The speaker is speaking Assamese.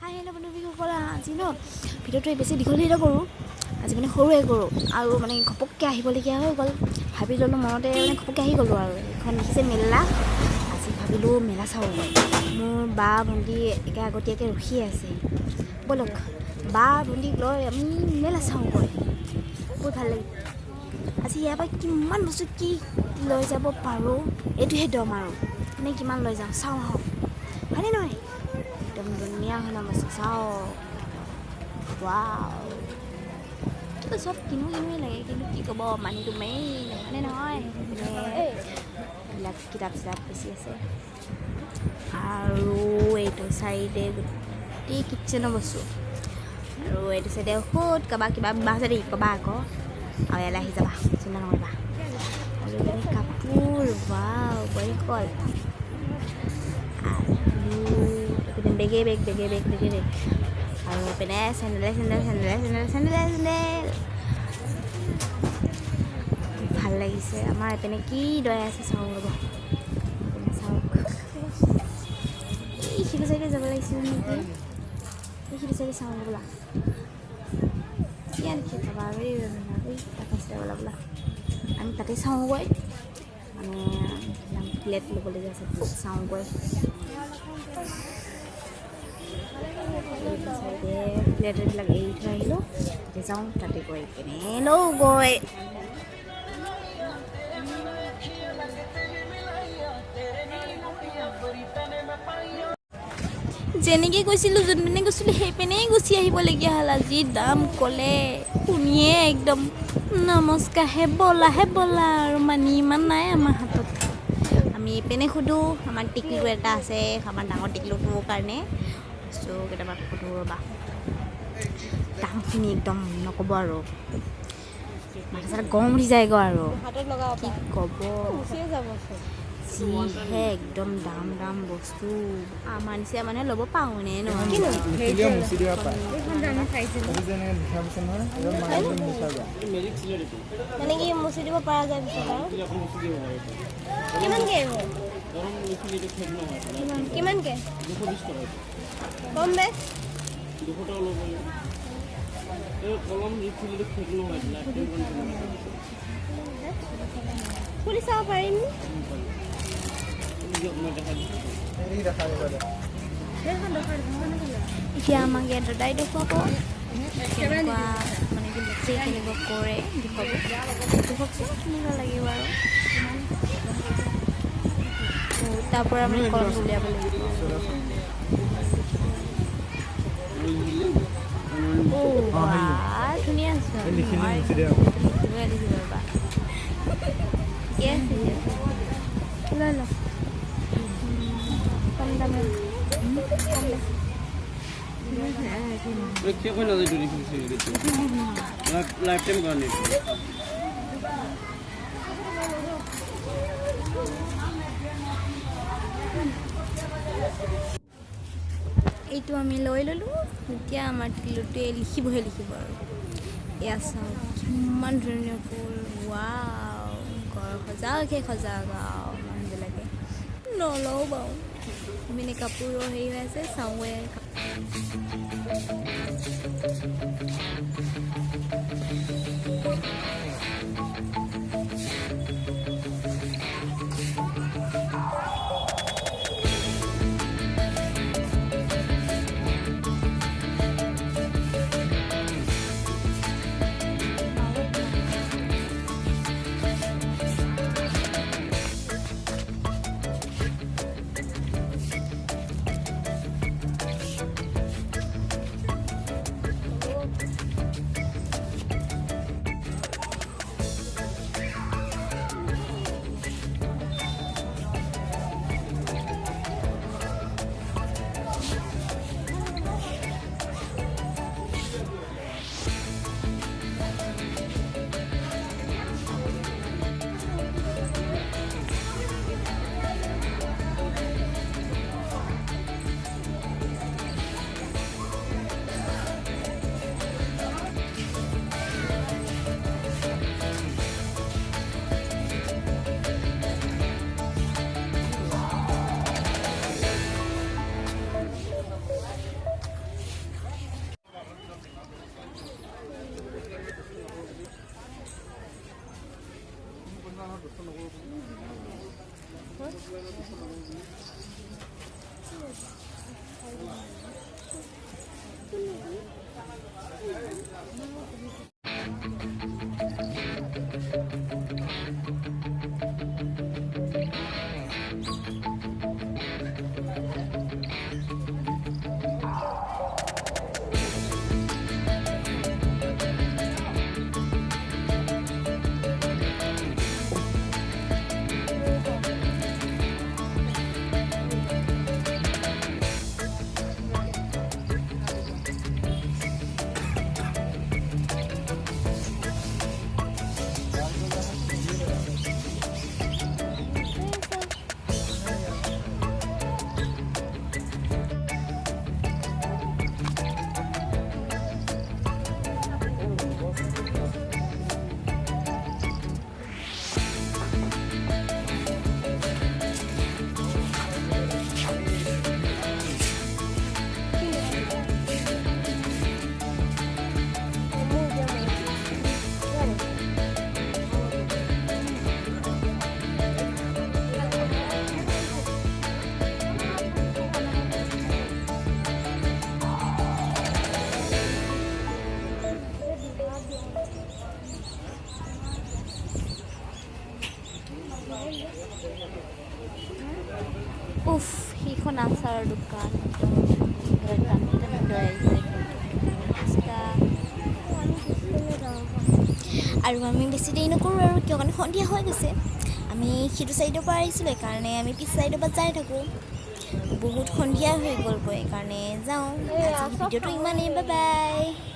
হেল্ল' বন্ধুসকল, আজি ভিডিঅ'টো বেছি দীঘলীয়া নকৰোঁ, আজি সৰুৱে কৰোঁ আৰু ঘপককৈ আহিবলগীয়া হৈ গ'ল। ভাবি ল'লোঁ মনতে ঘপককৈ আহি গ'লোঁ আৰু এইখন দেখিছে মেলা। আজি ভাবিলোঁ মেলা চাওঁগৈ। মোৰ বা ভণ্টি একে আগতীয়াকৈ ৰখি আছে। ব'লক বা ভণ্টিক লৈ আমি মেলা চাওঁগৈ, বহুত ভাল লাগে। আজি ইয়াৰ পৰা কিমান বস্তু কি লৈ যাব পাৰোঁ এইটোহে দম আৰু কিমান লৈ যাওঁ চাওঁ আহক, হয়নে নহয়? একদম ধুনীয়া হয় বস্তু চাওঁ। ৱাও, কিন্তু চব কিনোৱে লাগে, কিন্তু কি ক'ব মানিটো মেইন, হয়নে নহয়? এইবিলাক কিতাপ চিতাপ বেছি আছে আৰু এইটো চাইডে গোটেই কিটচেনৰ বস্তু আৰু এইটো চাইডে ঔষধ কাৰোবাৰ কিবা বেমাৰ আছে দেই ক'বা আকৌ, আৰু ইয়ালৈ আহি যাবা, চিন্তা নকৰিবা। আৰু এইপিনে কাপোৰ, ৱাও বৰিকল আৰু বেগে বেগ আৰু এইপিনে চেণ্ডেল ভাল লাগিছে। আমাৰ এইপিনে কি দৰে আছে চাওঁ ৰ'ব, চাওক। এইখিনি চাইডে যাব লাগিছিল নেকি, এইখিনি চাইডে চাওঁ বোলা, ইয়াৰ দেখি যাবা বোলা আমি তাতে চাওঁগৈ। প্লেট ল'বলগীয়া আছে, প্লেট চাওঁগৈ। প্লেটবিলাক এৰি থৈ আহিলোঁ, যাওঁ তাতে গৈ কিনে লওঁগৈ। যেনেকৈ গৈছিলোঁ, যোনপিনে গৈছিলোঁ সেইপিনেই গুচি আহিবলগীয়া হ'ল। আজি দাম ক'লে শুনিয়ে একদম নমস্কাৰ হে বলা আৰু মানি ইমান নাই আমাৰ হাতত। আমি এইপিনে সোধোঁ, আমাৰ টিকলু এটা আছে, আমাৰ ডাঙৰ টিকলুটোৰ কাৰণে বস্তু কেইটামান সোধোঁ ৰ'বা। দাম শুনি একদম নক'ব আৰু মাথা চাথা গৰম উঠি যায়গৈ আৰু কি ক'ব, যিহে একদম দাম বস্তু। আমাৰ নিচিনা মানুহে ল'ব পাৰোঁনে নহয়? মানে কি মুচি দিব পৰা যায় পিছত আৰু কিমানকৈ কম বেছ খুলি চাব পাৰিম। এতিয়া আমাক ইয়াত দাদাই দেখুৱাব কেনেকুৱা কেনেকুৱা কৰে, দেখুৱাবচোন কেনেকুৱা লাগিব আৰু তাৰ পৰা আমি কলম উলিয়াব লাগিব। ধুনীয়া আছে লৈ ল কম দামে এইটো আমি লৈ ল'লোঁ। এতিয়া আমাৰ টিকলুটোৱে লিখিব আৰু এয়া চাওক কিমান ধুনীয়া ফুল। ৱাও, ঘৰ সজাগ মানুহবিলাকে নলওঁ বাৰু। মানে কাপোৰো হেৰি হৈ আছে চাওঁৱে। উফ সেইখন আচাৰৰ দোকান আৰু আমি বেছি দেৰি নকৰোঁ আৰু কিয় কাৰণে সন্ধিয়া হৈ গৈছে আমি সিটো ছাইডৰ পৰা আহিছিলোঁ সেইকাৰণে আমি পিছ ছাইডৰ পৰা যাই থাকোঁ বহুত সন্ধিয়া হৈ গ'লগৈ সেইকাৰণে যাওঁ ভিডিঅ'টো ইমানেই বাই বাই